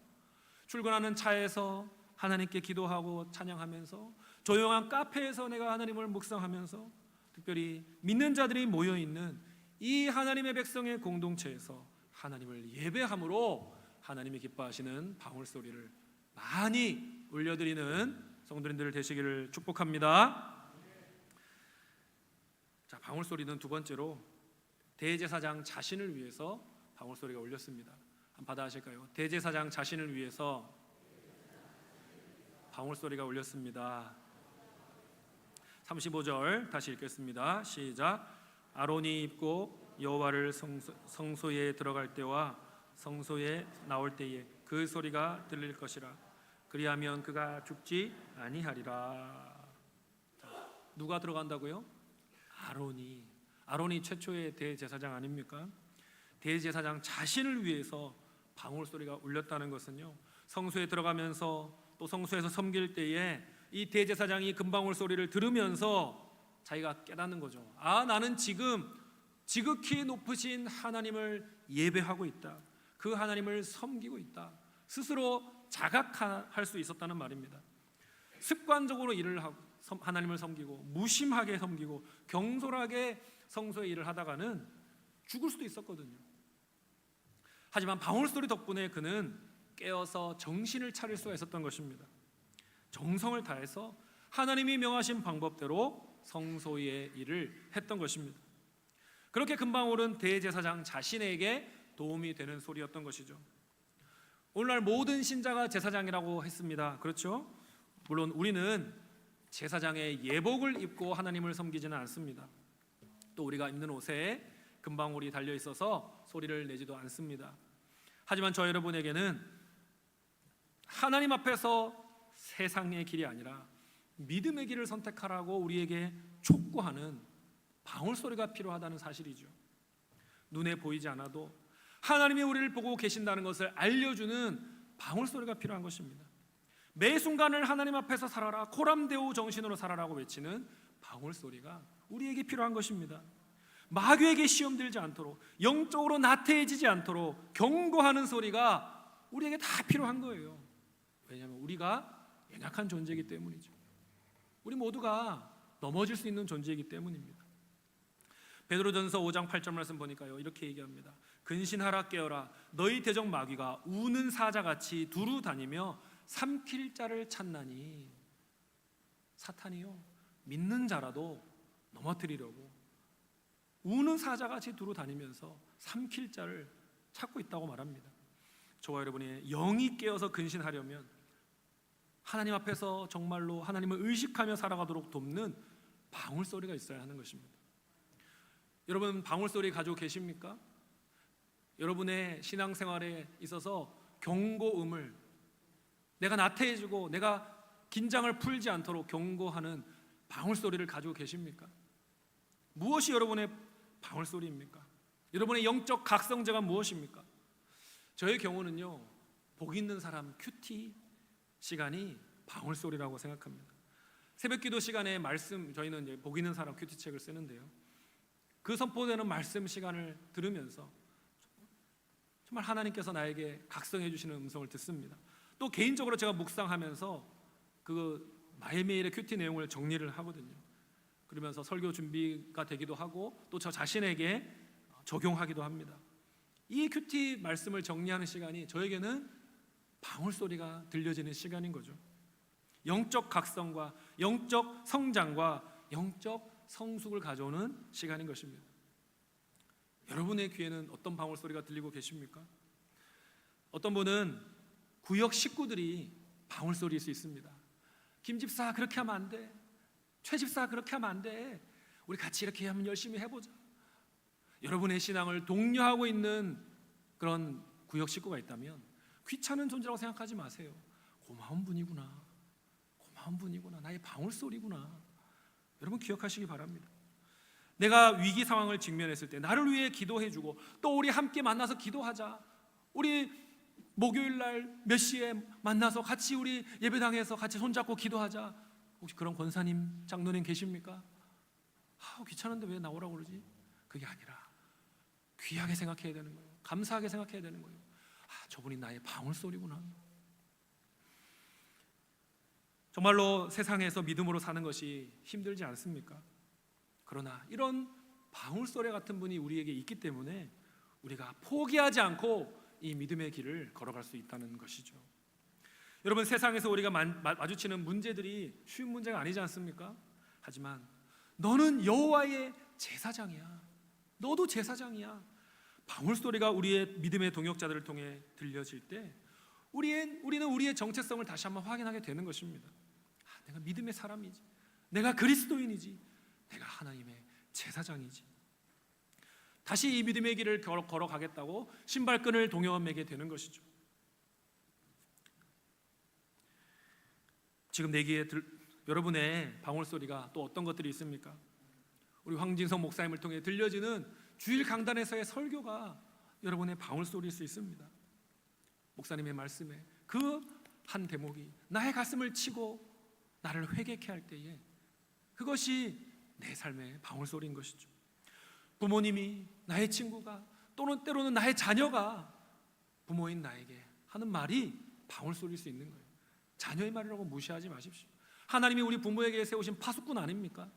출근하는 차에서 하나님께 기도하고 찬양하면서 조용한 카페에서 내가 하나님을 묵상하면서 특별히 믿는 자들이 모여있는 이 하나님의 백성의 공동체에서 하나님을 예배함으로 하나님이 기뻐하시는 방울소리를 많이 울려드리는 성도님들 되시기를 축복합니다. 자, 방울소리는 두 번째로 대제사장 자신을 위해서 방울소리가 울렸습니다. 한번 받아 하실까요? 대제사장 자신을 위해서 방울소리가 울렸습니다. 35절 다시 읽겠습니다. 시작. 아론이 입고 여호와를 성소에 들어갈 때와 성소에 나올 때에 그 소리가 들릴 것이라. 그리하면 그가 죽지 아니하리라. 누가 들어간다고요? 아론이 최초의 대제사장 아닙니까? 대제사장 자신을 위해서 방울소리가 울렸다는 것은요, 성소에 들어가면서 또 성소에서 섬길 때에 이 대제사장이 금방울 소리를 들으면서 자기가 깨닫는 거죠. 나는 지금 지극히 높으신 하나님을 예배하고 있다. 그 하나님을 섬기고 있다. 스스로 자각할 수 있었다는 말입니다. 습관적으로 일을 하고 하나님을 섬기고 무심하게 섬기고 경솔하게 성소의 일을 하다가는 죽을 수도 있었거든요. 하지만 방울소리 덕분에 그는 깨어서 정신을 차릴 수가 있었던 것입니다. 정성을 다해서 하나님이 명하신 방법대로 성소의 일을 했던 것입니다. 그렇게 금방울은 대제사장 자신에게 도움이 되는 소리였던 것이죠. 오늘날 모든 신자가 제사장이라고 했습니다. 그렇죠? 물론 우리는 제사장의 예복을 입고 하나님을 섬기지는 않습니다. 또 우리가 입는 옷에 금방울이 달려 있어서 소리를 내지도 않습니다. 하지만 저 여러분에게는 하나님 앞에서 세상의 길이 아니라 믿음의 길을 선택하라고 우리에게 촉구하는 방울 소리가 필요하다는 사실이죠. 눈에 보이지 않아도 하나님이 우리를 보고 계신다는 것을 알려주는 방울 소리가 필요한 것입니다. 매 순간을 하나님 앞에서 살아라, 코람데오 정신으로 살아라고 외치는 방울 소리가 우리에게 필요한 것입니다. 마귀에게 시험 들지 않도록, 영적으로 나태해지지 않도록 경고하는 소리가 우리에게 다 필요한 거예요. 왜냐하면 우리가 연약한 존재이기 때문이죠. 우리 모두가 넘어질 수 있는 존재이기 때문입니다. 베드로전서 5장 8절 말씀 보니까요, 이렇게 얘기합니다. 근신하라, 깨어라, 너희 대적 마귀가 우는 사자같이 두루 다니며 삼킬 자를 찾나니. 사탄이요, 믿는 자라도 넘어뜨리려고 우는 사자같이 두루 다니면서 삼킬 자를 찾고 있다고 말합니다. 저와 여러분이 영이 깨어서 근신하려면 하나님 앞에서 정말로 하나님을 의식하며 살아가도록 돕는 방울 소리가 있어야 하는 것입니다. 여러분, 방울 소리 가지고 계십니까? 여러분의 신앙생활에 있어서 경고음을, 내가 나태해지고 내가 긴장을 풀지 않도록 경고하는 방울 소리를 가지고 계십니까? 무엇이 여러분의 방울 소리입니까? 여러분의 영적 각성제가 무엇입니까? 저의 경우는요, 복 있는 사람 큐티 시간이 방울 소리라고 생각합니다. 새벽기도 시간에 말씀, 저희는 이제 복 있는 사람 큐티 책을 쓰는데요, 그 선포되는 말씀 시간을 들으면서 정말 하나님께서 나에게 각성해 주시는 음성을 듣습니다. 또 개인적으로 제가 묵상하면서 그 매일매일의 큐티 내용을 정리를 하거든요. 그러면서 설교 준비가 되기도 하고 또 저 자신에게 적용하기도 합니다. 이 큐티 말씀을 정리하는 시간이 저에게는 방울 소리가 들려지는 시간인 거죠. 영적 각성과 영적 성장과 영적 성숙을 가져오는 시간인 것입니다. 여러분의 귀에는 어떤 방울 소리가 들리고 계십니까? 어떤 분은 구역 식구들이 방울 소리일 수 있습니다. 김 집사 그렇게 하면 안 돼. 최 집사 그렇게 하면 안 돼. 우리 같이 이렇게 하면 열심히 해보자. 여러분의 신앙을 독려하고 있는 그런 구역 식구가 있다면 귀찮은 존재라고 생각하지 마세요. 고마운 분이구나. 고마운 분이구나. 나의 방울 소리구나. 여러분 기억하시기 바랍니다. 내가 위기 상황을 직면했을 때 나를 위해 기도해주고 또 우리 함께 만나서 기도하자. 우리 목요일 날 몇 시에 만나서 같이 우리 예배당에서 같이 손잡고 기도하자. 혹시 그런 권사님, 장로님 계십니까? 귀찮은데 왜 나오라고 그러지? 그게 아니라 귀하게 생각해야 되는 거예요. 감사하게 생각해야 되는 거예요. 저분이 나의 방울 소리구나. 정말로 세상에서 믿음으로 사는 것이 힘들지 않습니까? 그러나 이런 방울 소리 같은 분이 우리에게 있기 때문에 우리가 포기하지 않고 이 믿음의 길을 걸어갈 수 있다는 것이죠. 여러분, 세상에서 우리가 마주치는 문제들이 쉬운 문제가 아니지 않습니까? 하지만 너는 여호와의 제사장이야. 너도 제사장이야. 방울 소리가 우리의 믿음의 동역자들을 통해 들려질 때 우리는 우리의 정체성을 다시 한번 확인하게 되는 것입니다. 내가 믿음의 사람이지. 내가 그리스도인이지. 내가 하나님의 제사장이지. 다시 이 믿음의 길을 걸어가겠다고 신발끈을 동여매게 되는 것이죠. 지금 내기에 여러분의 방울 소리가 또 어떤 것들이 있습니까? 우리 황진성 목사님을 통해 들려지는 주일 강단에서의 설교가 여러분의 방울 소리일 수 있습니다. 목사님의 말씀에 그 한 대목이 나의 가슴을 치고 나를 회개케 할 때에 그것이 내 삶의 방울 소리인 것이죠. 부모님이, 나의 친구가, 또는 때로는 나의 자녀가 부모인 나에게 하는 말이 방울 소리일 수 있는 거예요. 자녀의 말이라고 무시하지 마십시오. 하나님이 우리 부모에게 세우신 파수꾼 아닙니까?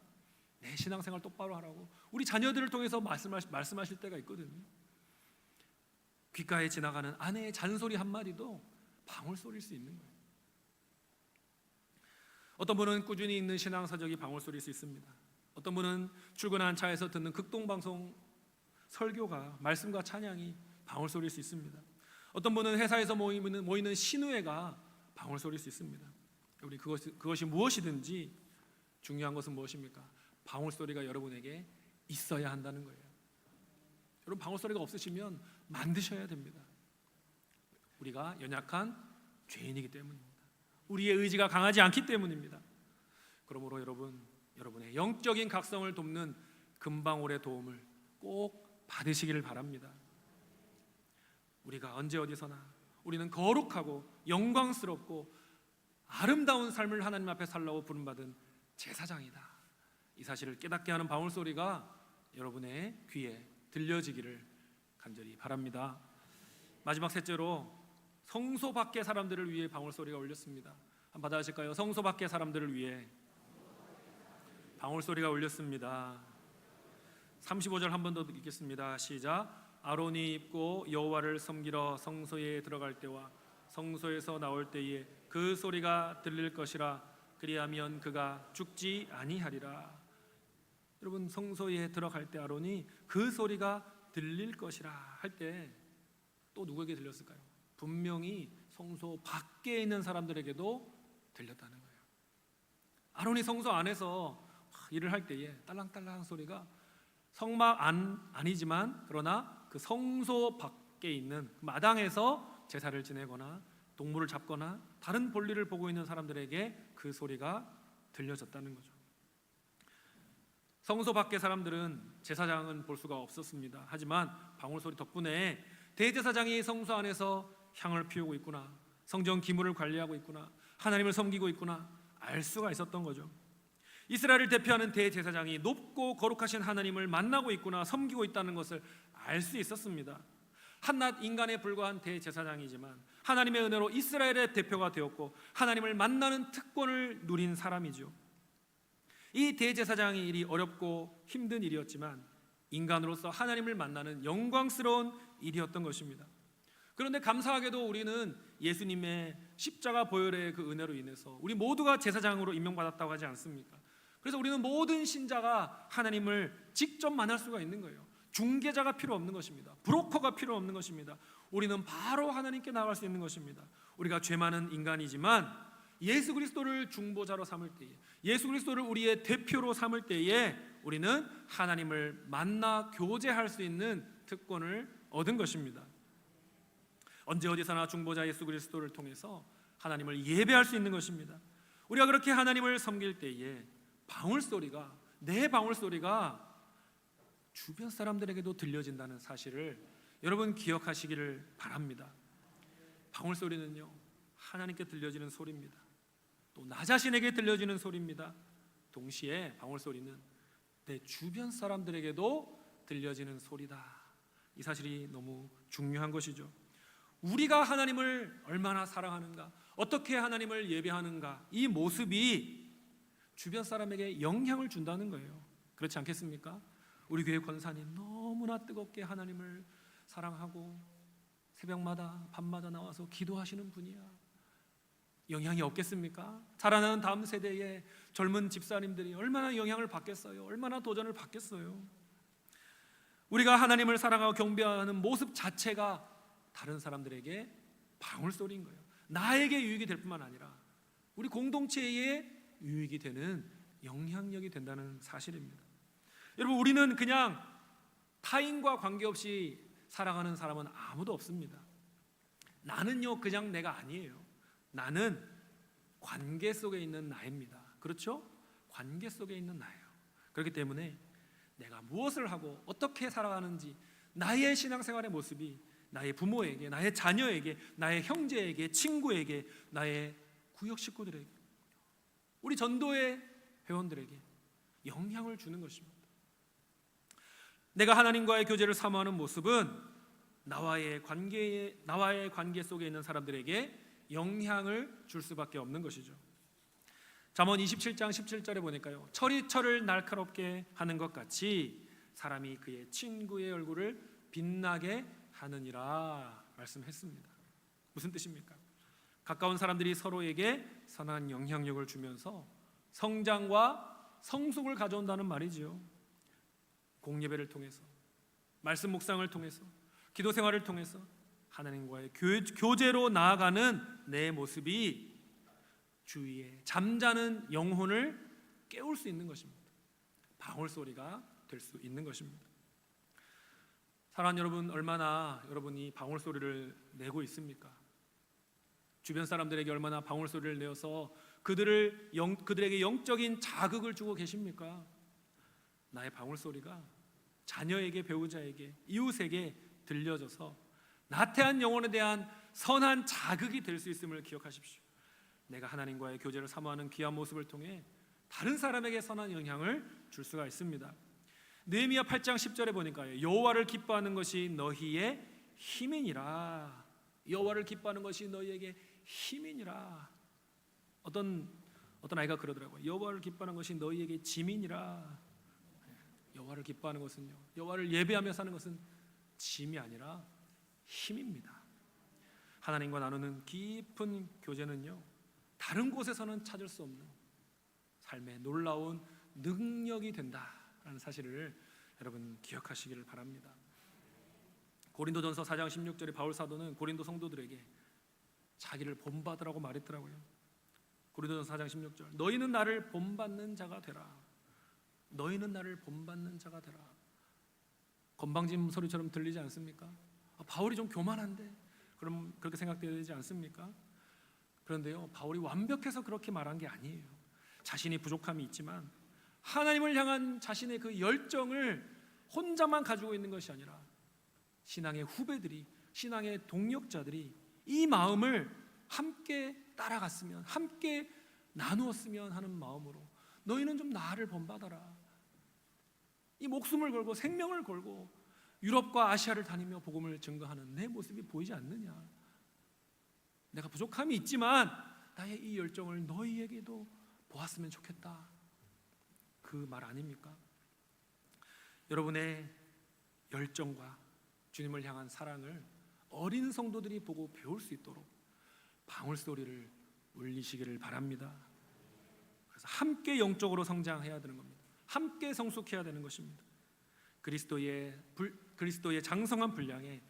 내 신앙생활 똑바로 하라고 우리 자녀들을 통해서 말씀하실 때가 있거든요. 귓가에 지나가는 아내의 잔소리 한마디도 방울 소리일 수 있는 거예요. 어떤 분은 꾸준히 읽는 신앙서적이 방울 소리일 수 있습니다. 어떤 분은 출근한 차에서 듣는 극동방송 설교가, 말씀과 찬양이 방울 소리일 수 있습니다. 어떤 분은 회사에서 모이는 신우회가 방울 소리일 수 있습니다. 우리 그것이 무엇이든지 중요한 것은 무엇입니까? 방울 소리가 여러분에게 있어야 한다는 거예요. 여러분, 방울소리가 없으시면 만드셔야 됩니다. 우리가 연약한 죄인이기 때문입니다. 우리의 의지가 강하지 않기 때문입니다. 그러므로 여러분의 영적인 각성을 돕는 금방울의 도움을 꼭 받으시기를 바랍니다. 우리가 언제 어디서나 우리는 거룩하고 영광스럽고 아름다운 삶을 하나님 앞에 살라고 부름받은 제사장이다. 이 사실을 깨닫게 하는 방울소리가 여러분의 귀에 들려지기를 간절히 바랍니다. 마지막 셋째로 성소 밖의 사람들을 위해 방울소리가 울렸습니다. 한번 받아주실까요? 성소 밖의 사람들을 위해 방울소리가 울렸습니다. 35절 한 번 더 읽겠습니다. 시작. 아론이 입고 여호와를 섬기러 성소에 들어갈 때와 성소에서 나올 때에 그 소리가 들릴 것이라. 그리하면 그가 죽지 아니하리라. 여러분, 성소에 들어갈 때 아론이 그 소리가 들릴 것이라 할 때 또 누구에게 들렸을까요? 분명히 성소 밖에 있는 사람들에게도 들렸다는 거예요. 아론이 성소 안에서 일을 할 때에 딸랑딸랑 소리가 성막 아니지만 그러나 그 성소 밖에 있는 마당에서 제사를 지내거나 동물을 잡거나 다른 볼일을 보고 있는 사람들에게 그 소리가 들려졌다는 거죠. 성소 밖의 사람들은 제사장은 볼 수가 없었습니다. 하지만 방울소리 덕분에 대제사장이 성소 안에서 향을 피우고 있구나, 성전 기물을 관리하고 있구나, 하나님을 섬기고 있구나 알 수가 있었던 거죠. 이스라엘을 대표하는 대제사장이 높고 거룩하신 하나님을 만나고 있구나, 섬기고 있다는 것을 알 수 있었습니다. 한낱 인간에 불과한 대제사장이지만 하나님의 은혜로 이스라엘의 대표가 되었고 하나님을 만나는 특권을 누린 사람이죠. 이 대제사장의 일이 어렵고 힘든 일이었지만 인간으로서 하나님을 만나는 영광스러운 일이었던 것입니다. 그런데 감사하게도 우리는 예수님의 십자가 보혈의 그 은혜로 인해서 우리 모두가 제사장으로 임명받았다고 하지 않습니까? 그래서 우리는 모든 신자가 하나님을 직접 만날 수가 있는 거예요. 중개자가 필요 없는 것입니다. 브로커가 필요 없는 것입니다. 우리는 바로 하나님께 나아갈 수 있는 것입니다. 우리가 죄 많은 인간이지만 예수 그리스도를 중보자로 삼을 때에, 예수 그리스도를 우리의 대표로 삼을 때에 우리는 하나님을 만나 교제할 수 있는 특권을 얻은 것입니다. 언제 어디서나 중보자 예수 그리스도를 통해서 하나님을 예배할 수 있는 것입니다. 우리가 그렇게 하나님을 섬길 때에 방울소리가, 내 방울소리가 주변 사람들에게도 들려진다는 사실을 여러분 기억하시기를 바랍니다. 방울소리는요, 하나님께 들려지는 소리입니다. 또 나 자신에게 들려지는 소리입니다. 동시에 방울소리는 내 주변 사람들에게도 들려지는 소리다. 이 사실이 너무 중요한 것이죠. 우리가 하나님을 얼마나 사랑하는가, 어떻게 하나님을 예배하는가, 이 모습이 주변 사람에게 영향을 준다는 거예요. 그렇지 않겠습니까? 우리 교회 권사님 너무나 뜨겁게 하나님을 사랑하고 새벽마다 밤마다 나와서 기도하시는 분이야. 영향이 없겠습니까? 자라나는 다음 세대의 젊은 집사님들이 얼마나 영향을 받겠어요? 얼마나 도전을 받겠어요? 우리가 하나님을 사랑하고 경배하는 모습 자체가 다른 사람들에게 방울소리인 거예요. 나에게 유익이 될 뿐만 아니라 우리 공동체에 유익이 되는 영향력이 된다는 사실입니다. 여러분, 우리는 그냥 타인과 관계없이 살아가는 사람은 아무도 없습니다. 나는요 그냥 내가 아니에요. 나는 관계 속에 있는 나입니다. 그렇죠? 관계 속에 있는 나예요. 그렇기 때문에 내가 무엇을 하고 어떻게 살아가는지, 나의 신앙생활의 모습이 나의 부모에게, 나의 자녀에게, 나의 형제에게, 친구에게, 나의 구역 식구들에게, 우리 전도의 회원들에게 영향을 주는 것입니다. 내가 하나님과의 교제를 사모하는 모습은 나와의 관계 속에 있는 사람들에게 영향을 줄 수밖에 없는 것이죠. 잠언 27장 17절에 보니까요, 철이 철을 날카롭게 하는 것 같이 사람이 그의 친구의 얼굴을 빛나게 하느니라 말씀했습니다. 무슨 뜻입니까? 가까운 사람들이 서로에게 선한 영향력을 주면서 성장과 성숙을 가져온다는 말이지요. 공예배를 통해서, 말씀 묵상을 통해서, 기도 생활을 통해서 하나님과의 교제로 나아가는 내 모습이 주위에 잠자는 영혼을 깨울 수 있는 것입니다. 방울소리가 될 수 있는 것입니다. 사랑하는 여러분, 얼마나 여러분이 방울 소리를 내고 있습니까? 주변 사람들에게 얼마나 방울 소리를 내어서 그들에게 영적인 자극을 주고 계십니까? 나의 방울 소리가 자녀에게, 배우자에게, 이웃에게 들려져서 나태한 영혼에 대한 선한 자극이 될 수 있음을 기억하십시오. 내가 하나님과의 교제를 사모하는 귀한 모습을 통해 다른 사람에게 선한 영향을 줄 수가 있습니다. 느헤미야 8장 10절에 보니까 여호와를 기뻐하는 것이 너희의 힘이니라. 여호와를 기뻐하는 것이 너희에게 힘이니라. 어떤 아이가 그러더라고요. 여호와를 기뻐하는 것이 너희에게 짐이니라. 여호와를 기뻐하는 것은요, 여호와를 예배하며 사는 것은 짐이 아니라 힘입니다. 하나님과 나누는 깊은 교제는요, 다른 곳에서는 찾을 수 없는 삶의 놀라운 능력이 된다라는 사실을 여러분 기억하시기를 바랍니다. 고린도전서 4장 16절에 바울 사도는 고린도 성도들에게 자기를 본받으라고 말했더라고요. 고린도전서 4장 16절, 너희는 나를 본받는 자가 되라. 너희는 나를 본받는 자가 되라. 건방진 소리처럼 들리지 않습니까? 바울이 좀 교만한데, 그럼 그렇게 생각되지 않습니까? 그런데요, 바울이 완벽해서 그렇게 말한 게 아니에요. 자신이 부족함이 있지만 하나님을 향한 자신의 그 열정을 혼자만 가지고 있는 것이 아니라 신앙의 후배들이, 신앙의 동력자들이 이 마음을 함께 따라갔으면, 함께 나누었으면 하는 마음으로 너희는 좀 나를 본받아라. 이 목숨을 걸고 생명을 걸고 유럽과 아시아를 다니며 복음을 증거하는 내 모습이 보이지 않느냐? 내가 부족함이 있지만 나의 이 열정을 너희에게도 보았으면 좋겠다. 그 말 아닙니까? 여러분의 열정과 주님을 향한 사랑을 어린 성도들이 보고 배울 수 있도록 방울 소리를 울리시기를 바랍니다. 그래서 함께 영적으로 성장해야 되는 겁니다. 함께 성숙해야 되는 것입니다. 그리스도의 장성한 분량에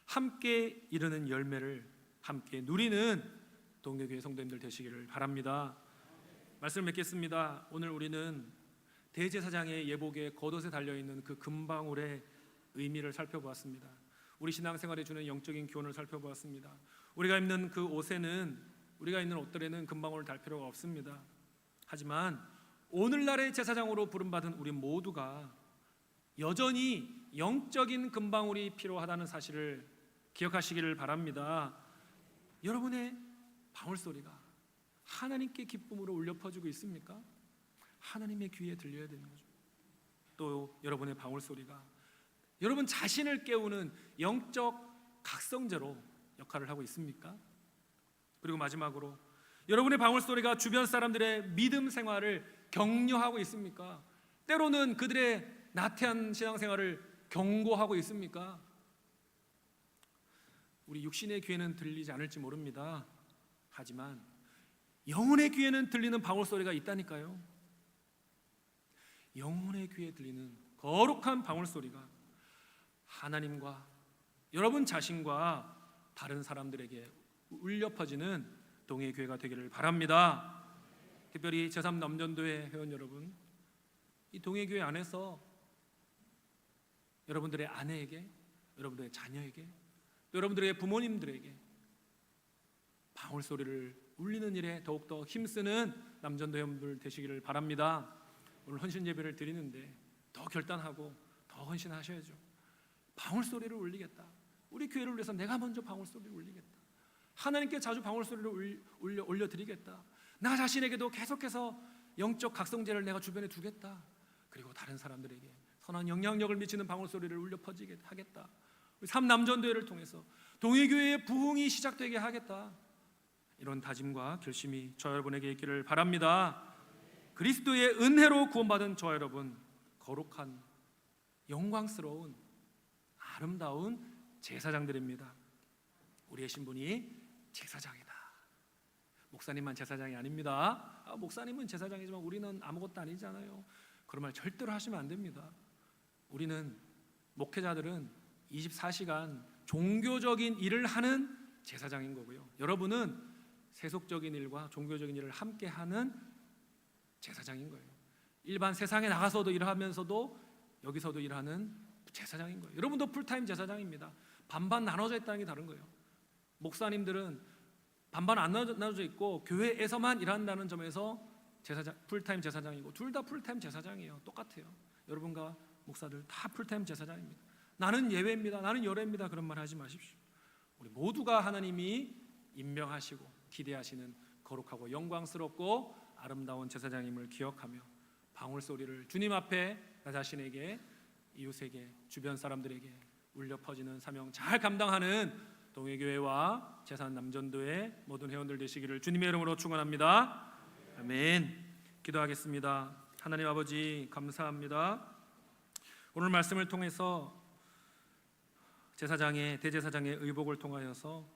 함께 이르는 열매를 함께 누리는 동료교회 성도님들 되시기를 바랍니다. 말씀을 맺겠습니다. 오늘 우리는 대제사장의 예복에 겉옷에 달려있는 그 금방울의 의미를 살펴보았습니다. 우리 신앙생활에 주는 영적인 교훈을 살펴보았습니다. 우리가 입는 그 옷에는, 우리가 입는 옷들에는 금방울을 달 필요가 없습니다. 하지만 오늘날의 제사장으로 부름받은 우리 모두가 여전히 영적인 금방울이 필요하다는 사실을 기억하시기를 바랍니다. 여러분의 방울 소리가 하나님께 기쁨으로 울려 퍼지고 있습니까? 하나님의 귀에 들려야 되는 거죠. 또 여러분의 방울 소리가 여러분 자신을 깨우는 영적 각성제로 역할을 하고 있습니까? 그리고 마지막으로 여러분의 방울 소리가 주변 사람들의 믿음 생활을 격려하고 있습니까? 때로는 그들의 나태한 신앙생활을 경고하고 있습니까? 우리 육신의 귀에는 들리지 않을지 모릅니다. 하지만 영혼의 귀에는 들리는 방울 소리가 있다니까요. 영혼의 귀에 들리는 거룩한 방울 소리가 하나님과 여러분 자신과 다른 사람들에게 울려 퍼지는 동해교회가 되기를 바랍니다. 특별히 제3남전도회 회원 여러분, 이 동해교회 안에서 여러분들의 아내에게, 여러분들의 자녀에게, 또 여러분들의 부모님들에게 방울 소리를 울리는 일에 더욱더 힘쓰는 남전도 회원들 되시기를 바랍니다. 오늘 헌신 예배를 드리는데 더 결단하고 더 헌신하셔야죠. 방울 소리를 울리겠다. 우리 교회를 위해서 내가 먼저 방울 소리를 울리겠다. 하나님께 자주 방울 소리를 올려드리겠다. 나 자신에게도 계속해서 영적 각성제를 내가 주변에 두겠다. 그리고 다른 사람들에게 선한 영향력을 미치는 방울 소리를 울려 퍼지게 하겠다. 우리 3남전도회를 통해서 동해교회의 부흥이 시작되게 하겠다. 이런 다짐과 결심이 저 여러분에게 있기를 바랍니다. 그리스도의 은혜로 구원받은 저 여러분, 거룩한 영광스러운 아름다운 제사장들입니다. 우리의 신분이 제사장이다. 목사님만 제사장이 아닙니다. 목사님은 제사장이지만 우리는 아무것도 아니잖아요. 그런 말 절대로 하시면 안 됩니다. 우리는 목회자들은 24시간 종교적인 일을 하는 제사장인 거고요. 여러분은 세속적인 일과 종교적인 일을 함께 하는 제사장인 거예요. 일반 세상에 나가서도 일하면서도 여기서도 일하는 제사장인 거예요. 여러분도 풀타임 제사장입니다. 반반 나눠져 있다는 게 다른 거예요. 목사님들은 반반 안 나눠져 있고 교회에서만 일한다는 점에서 풀타임 제사장이고, 둘 다 풀타임 제사장이에요. 똑같아요. 여러분과 목사들 다 풀타임 제사장입니다. 나는 예외입니다, 나는 열애입니다, 그런 말 하지 마십시오. 우리 모두가 하나님이 임명하시고 기대하시는 거룩하고 영광스럽고 아름다운 제사장임을 기억하며 방울소리를 주님 앞에 나 자신에게, 이웃에게, 주변 사람들에게 울려 퍼지는 사명 잘 감당하는 동해교회와 제산 남전도의 모든 회원들 되시기를 주님의 이름으로 축원합니다. 아멘. 기도하겠습니다. 하나님 아버지, 감사합니다. 오늘 말씀을 통해서 제사장의, 대제사장의 의복을 통하여서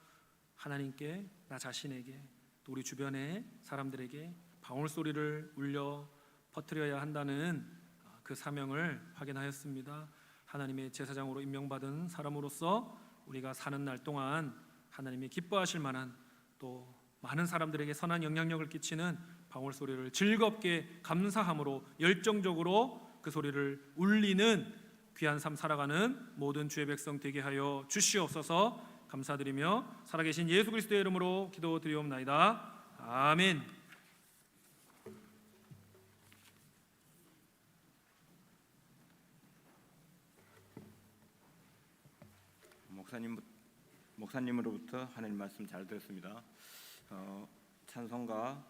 하나님께, 나 자신에게, 또 우리 주변의 사람들에게 방울소리를 울려 퍼뜨려야 한다는 그 사명을 확인하였습니다. 하나님의 제사장으로 임명받은 사람으로서 우리가 사는 날 동안 하나님이 기뻐하실 만한, 또 많은 사람들에게 선한 영향력을 끼치는 방울소리를 즐겁게 감사함으로 열정적으로 그 소리를 울리는 귀한 삶 살아가는 모든 주의 백성 되게 하여 주시옵소서. 감사드리며 살아계신 예수 그리스도의 이름으로 기도드리옵나이다. 아멘. 목사님으로부터 하나님 말씀 잘 들었습니다. 찬송가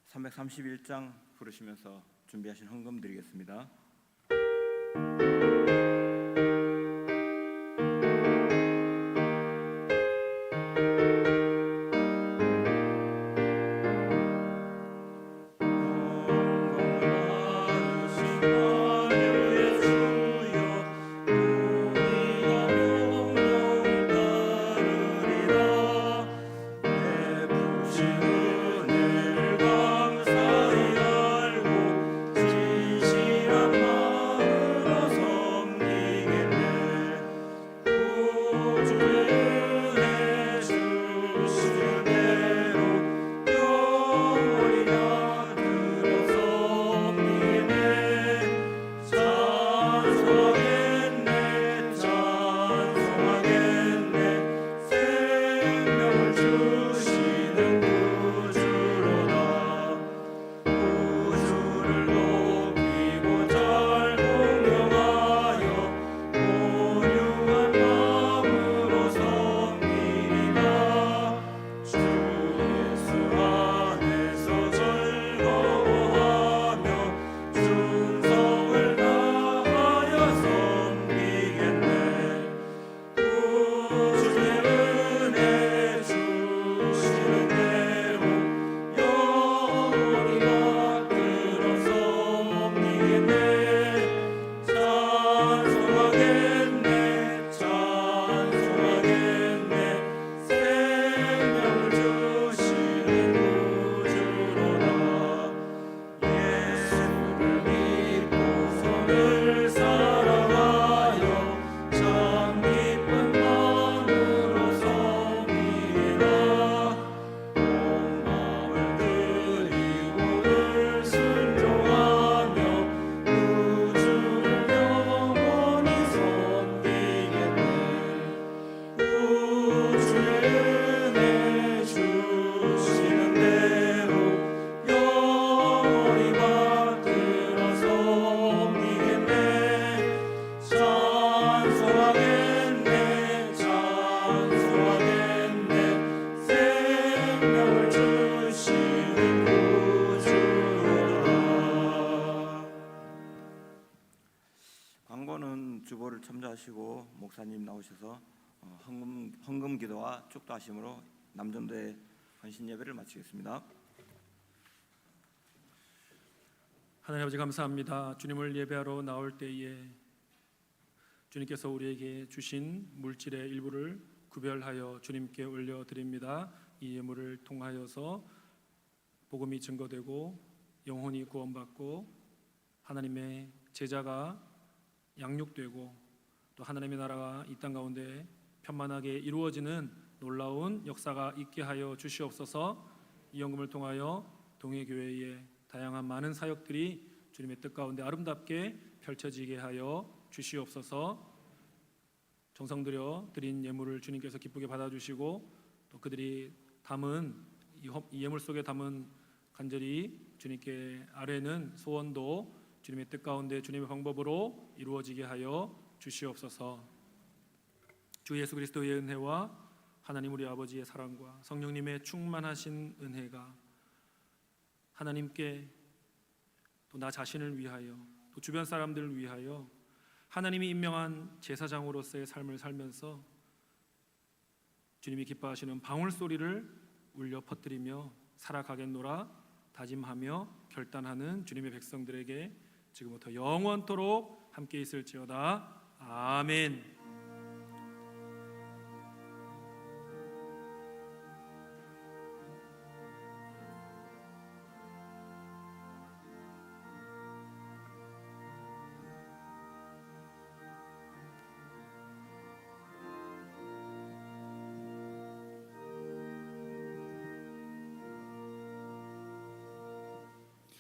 331장 부르시면서 준비하신 헌금 드리겠습니다. 주보를 첨부하시고 목사님 나오셔서 헌금 기도와 축도하심으로 남전도의 헌신 예배를 마치겠습니다. 하나님 아버지 감사합니다. 주님을 예배하러 나올 때에 주님께서 우리에게 주신 물질의 일부를 구별하여 주님께 올려드립니다. 이 예물을 통하여서 복음이 증거되고 영혼이 구원받고 하나님의 제자가 양육되고 또 하나님의 나라가 이 땅 가운데 편만하게 이루어지는 놀라운 역사가 있게 하여 주시옵소서. 이 헌금을 통하여 동해교회의 다양한 많은 사역들이 주님의 뜻 가운데 아름답게 펼쳐지게 하여 주시옵소서. 정성 들여 드린 예물을 주님께서 기쁘게 받아주시고 또 그들이 담은 이 예물 속에 담은 간절히 주님께 아뢰는 소원도 주님의 뜻 가운데 주님의 방법으로 이루어지게 하여 주시옵소서. 주 예수 그리스도의 은혜와 하나님 우리 아버지의 사랑과 성령님의 충만하신 은혜가 하나님께 또 나 자신을 위하여 또 주변 사람들을 위하여 하나님이 임명한 제사장으로서의 삶을 살면서 주님이 기뻐하시는 방울 소리를 울려 퍼뜨리며 살아가겠노라 다짐하며 결단하는 주님의 백성들에게 지금부터 영원토록 함께 있을지어다. 아멘.